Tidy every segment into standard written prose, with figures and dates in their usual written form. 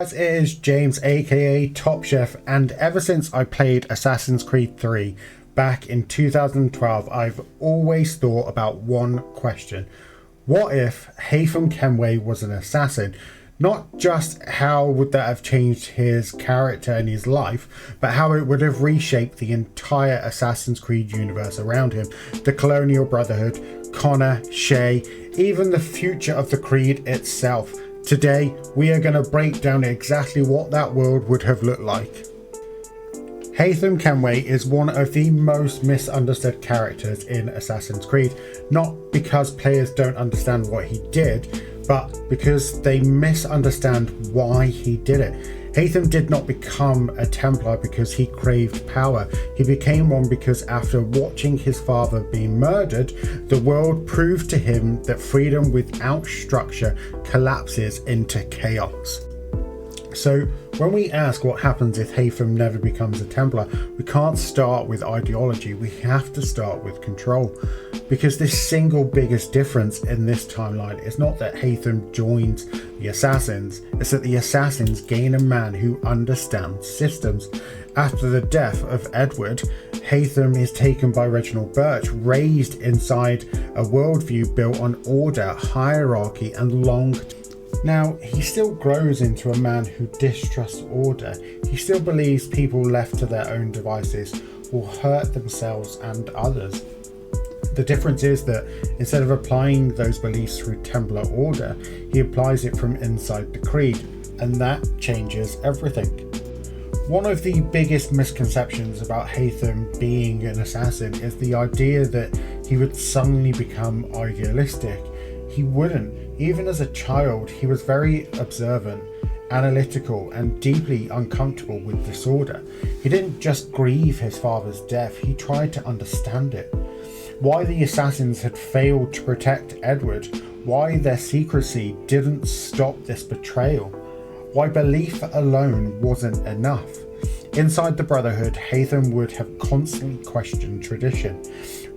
It is James aka Top Chef, and ever since I played Assassin's Creed 3 back in 2012, I've always thought about one question. What if Haytham Kenway was an assassin? Not just how would that have changed his character and his life, but how it would have reshaped the entire Assassin's Creed universe around him. The Colonial Brotherhood, Connor, Shay, even the future of the Creed itself. Today, we are going to break down exactly what that world would have looked like. Haytham Kenway is one of the most misunderstood characters in Assassin's Creed, not because players don't understand what he did, but because they misunderstand why he did it. Haytham did not become a Templar because he craved power. He became one because after watching his father be murdered, the world proved to him that freedom without structure collapses into chaos. So when we ask what happens if Haytham never becomes a Templar, we can't start with ideology, we have to start with control. Because the single biggest difference in this timeline is not that Haytham joins the Assassins, it's that the Assassins gain a man who understands systems. After the death of Edward, Haytham is taken by Reginald Birch, raised inside a worldview built on order, hierarchy and long. Now, he still grows into a man who distrusts order. He still believes people left to their own devices will hurt themselves and others. The difference is that instead of applying those beliefs through Templar order, he applies it from inside the Creed, and that changes everything. One of the biggest misconceptions about Haytham being an assassin is the idea that he would suddenly become idealistic. He wouldn't. Even as a child, he was very observant, analytical, and deeply uncomfortable with disorder. He didn't just grieve his father's death, he tried to understand it. Why the Assassins had failed to protect Edward, why their secrecy didn't stop this betrayal, why belief alone wasn't enough. Inside the Brotherhood, Haytham would have constantly questioned tradition.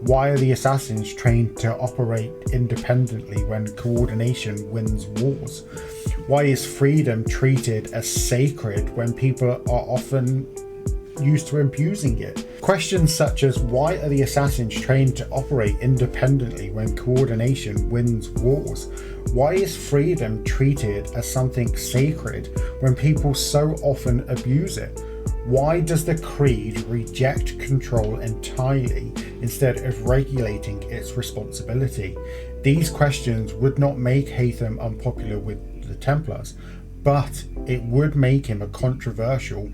Why are the Assassins trained to operate independently when coordination wins wars? Why is freedom treated as sacred when people are often used to abusing it? Questions such as why are the Assassins trained to operate independently when coordination wins wars? Why is freedom treated as something sacred when people so often abuse it? Why does the Creed reject control entirely instead of regulating its responsibility? These questions would not make Haytham unpopular with the Templars, but it would make him a controversial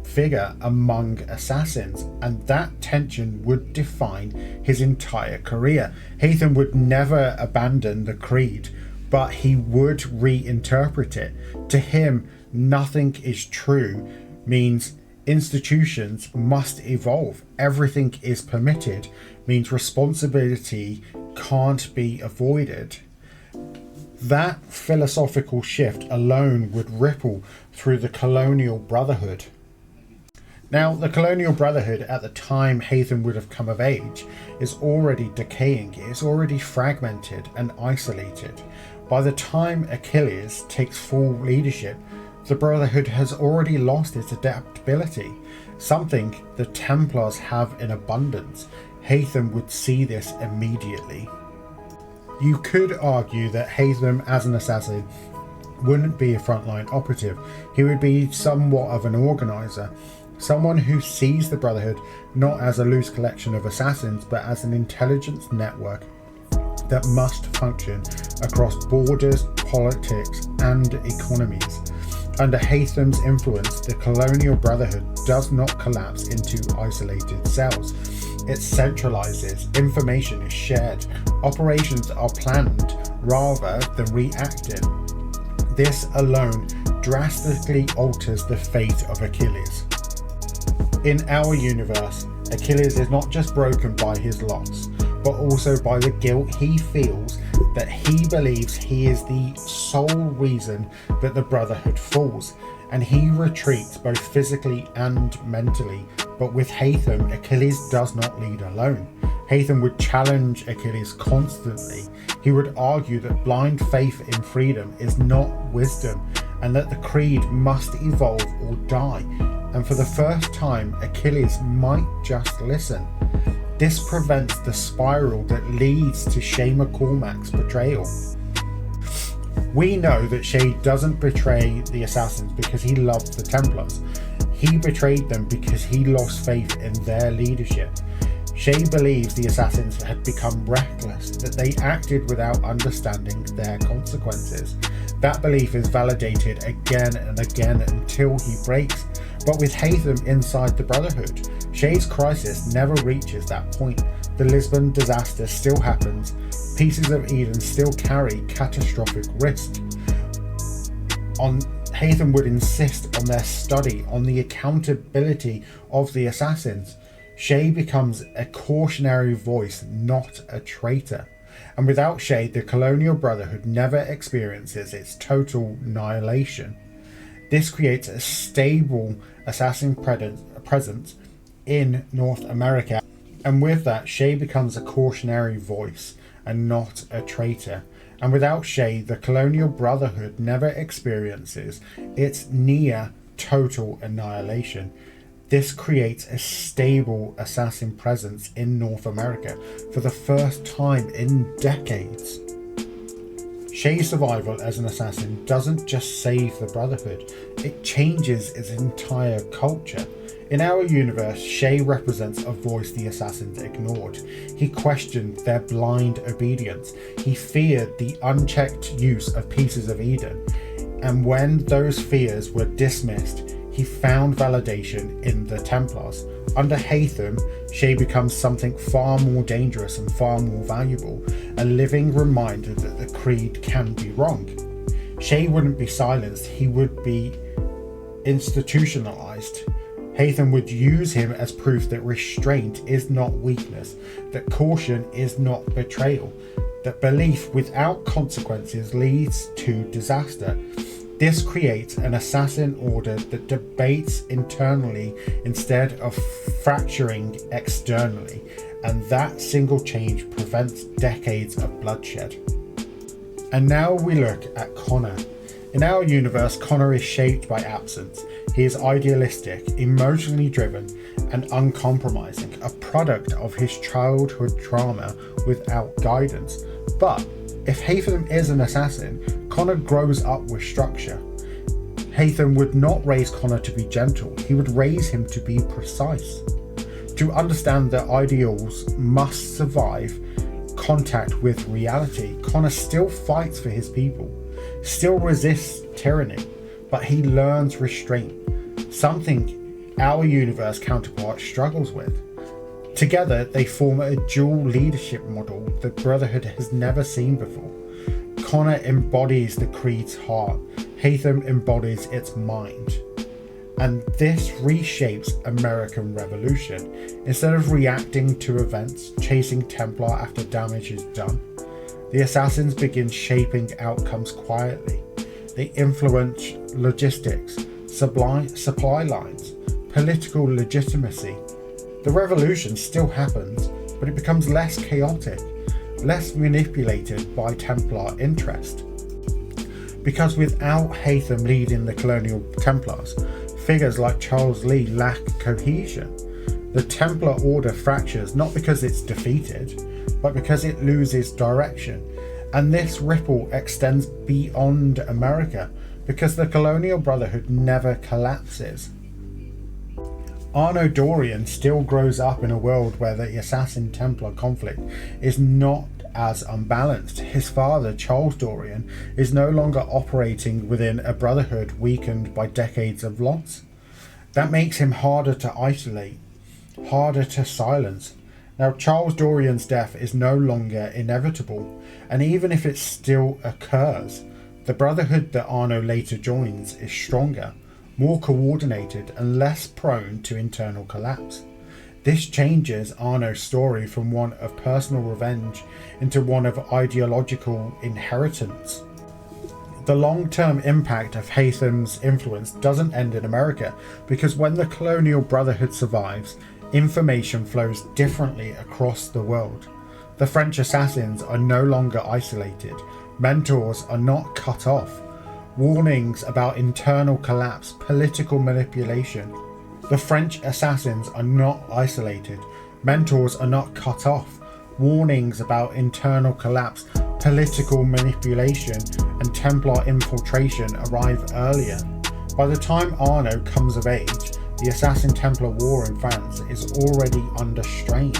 figure among assassins, and that tension would define his entire career. Haytham would never abandon the Creed, but he would reinterpret it. To him, nothing is true means institutions must evolve. Everything is permitted means responsibility can't be avoided. That philosophical shift alone would ripple through the Colonial Brotherhood. Now, the Colonial Brotherhood at the time Haytham would have come of age is already decaying, it's already fragmented and isolated. By the time Achilles takes full leadership, the Brotherhood has already lost its adaptability, something the Templars have in abundance. Haytham would see this immediately. You could argue that Haytham as an assassin wouldn't be a frontline operative. He would be somewhat of an organizer, someone who sees the Brotherhood not as a loose collection of assassins, but as an intelligence network that must function across borders, politics, and economies. Under Haytham's influence, the Colonial Brotherhood does not collapse into isolated cells. It centralizes, information is shared, operations are planned rather than reacted. This alone drastically alters the fate of Achilles. In our universe, Achilles is not just broken by his loss, but also by the guilt he feels that he believes he is the sole reason that the Brotherhood falls, and he retreats both physically and mentally. But with Haytham, Achilles does not lead alone. Haytham would challenge Achilles constantly. He would argue that blind faith in freedom is not wisdom, and that the creed must evolve or die, and for the first time Achilles might just listen. This prevents the spiral that leads to Shay McCormack's betrayal. We know that Shay doesn't betray the assassins because he loved the Templars. He betrayed them because he lost faith in their leadership. Shay believes the assassins had become reckless, that they acted without understanding their consequences. That belief is validated again and again until he breaks. But with Haytham inside the Brotherhood, Shay's crisis never reaches that point. The Lisbon disaster still happens. Pieces of Eden still carry catastrophic risk. Haytham would insist on their study, on the accountability of the assassins. Shay becomes a cautionary voice, not a traitor. And without Shay, the colonial Brotherhood never experiences its total annihilation. This creates a stable assassin presence in North America, and with that, Shay becomes a cautionary voice and not a traitor. And without Shay, the colonial Brotherhood never experiences its near total annihilation. This creates a stable assassin presence in North America for the first time in decades. Shay's survival as an assassin doesn't just save the Brotherhood, it changes its entire culture. In our universe, Shay represents a voice the assassins ignored. He questioned their blind obedience. He feared the unchecked use of pieces of Eden. And when those fears were dismissed, he found validation in the Templars. Under Haytham, Shay becomes something far more dangerous and far more valuable, a living reminder that the creed can be wrong. Shay wouldn't be silenced, he would be institutionalized. Haytham would use him as proof that restraint is not weakness, that caution is not betrayal, that belief without consequences leads to disaster. This creates an assassin order that debates internally instead of fracturing externally, and that single change prevents decades of bloodshed. And now we look at Connor. In our universe, Connor is shaped by absence. He is idealistic, emotionally driven, and uncompromising, a product of his childhood trauma without guidance. But if Haytham is an assassin, Connor grows up with structure. Haytham would not raise Connor to be gentle, he would raise him to be precise. To understand that ideals must survive contact with reality, Connor still fights for his people, still resists tyranny, but he learns restraint, something our universe counterpart struggles with. Together, they form a dual leadership model the Brotherhood has never seen before. Connor embodies the creed's heart, Haytham embodies its mind. And this reshapes American Revolution. Instead of reacting to events, chasing Templar after damage is done, the assassins begin shaping outcomes quietly. They influence logistics, supply lines, political legitimacy. The revolution still happens, but it becomes less chaotic, less manipulated by Templar interest. Because without Haytham leading the colonial Templars, figures like Charles Lee lack cohesion. The Templar order fractures not because it's defeated, but because it loses direction. And this ripple extends beyond America, because the colonial Brotherhood never collapses. Arno Dorian still grows up in a world where the Assassin-Templar conflict is not as unbalanced. His father, Charles Dorian, is no longer operating within a Brotherhood weakened by decades of loss. That makes him harder to isolate, harder to silence. Now, Charles Dorian's death is no longer inevitable, and even if it still occurs, the Brotherhood that Arno later joins is stronger, more coordinated, and less prone to internal collapse. This changes Arno's story from one of personal revenge into one of ideological inheritance. The long-term impact of Haytham's influence doesn't end in America, because when the colonial Brotherhood survives, information flows differently across the world. The French assassins are no longer isolated. Mentors are not cut off. warnings about internal collapse, political manipulation. The French assassins are not isolated. Mentors are not cut off. Warnings about internal collapse, political manipulation, and Templar infiltration arrive earlier. By the time Arnaud comes of age, the Assassin-Templar War in France is already under strain,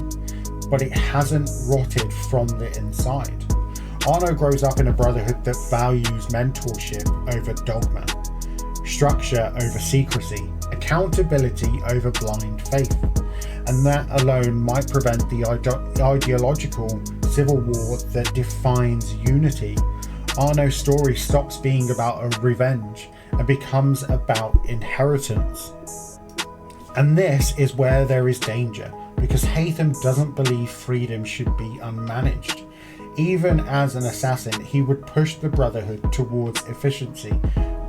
but it hasn't rotted from the inside. Arnaud grows up in a brotherhood that values mentorship over dogma, structure over secrecy, accountability over blind faith, and that alone might prevent the ideological civil war that defines unity. Arnaud's story stops being about a revenge and becomes about inheritance. And this is where there is danger, because Haytham doesn't believe freedom should be unmanaged. Even as an assassin, he would push the Brotherhood towards efficiency,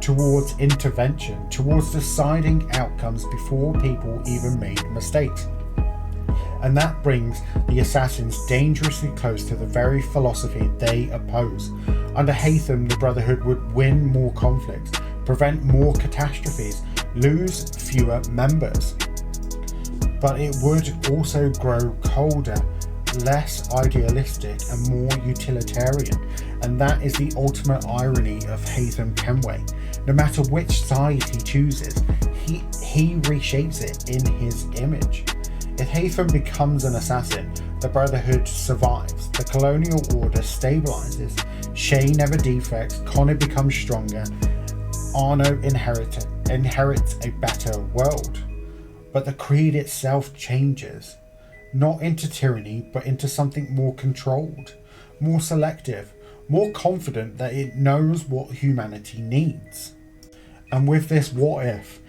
towards intervention, towards deciding outcomes before people even made mistakes. And that brings the assassins dangerously close to the very philosophy they oppose. Under Haytham, the Brotherhood would win more conflicts, prevent more catastrophes, lose fewer members. But it would also grow colder, less idealistic and more utilitarian, and that is the ultimate irony of Haytham Kenway. No matter which side he chooses, he reshapes it in his image. If Haytham becomes an assassin, the Brotherhood survives, the colonial order stabilizes, Shay never defects, Connor becomes stronger, Arnaud inherits a better world. But the creed itself changes, not into tyranny, but into something more controlled, more selective, more confident that it knows what humanity needs. And with this what if,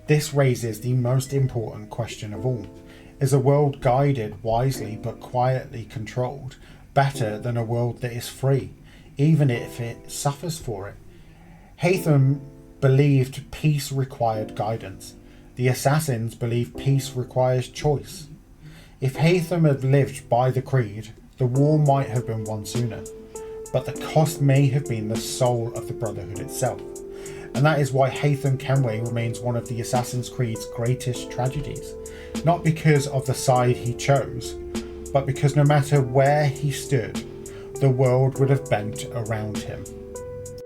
this raises the most important question of all. Is a world guided wisely but quietly controlled better than a world that is free, even if it suffers for it? Haytham believed peace required guidance. The assassins believe peace requires choice. If Haytham had lived by the creed, the war might have been won sooner, but the cost may have been the soul of the Brotherhood itself. And that is why Haytham Kenway remains one of the Assassin's Creed's greatest tragedies. Not because of the side he chose, but because no matter where he stood, the world would have bent around him.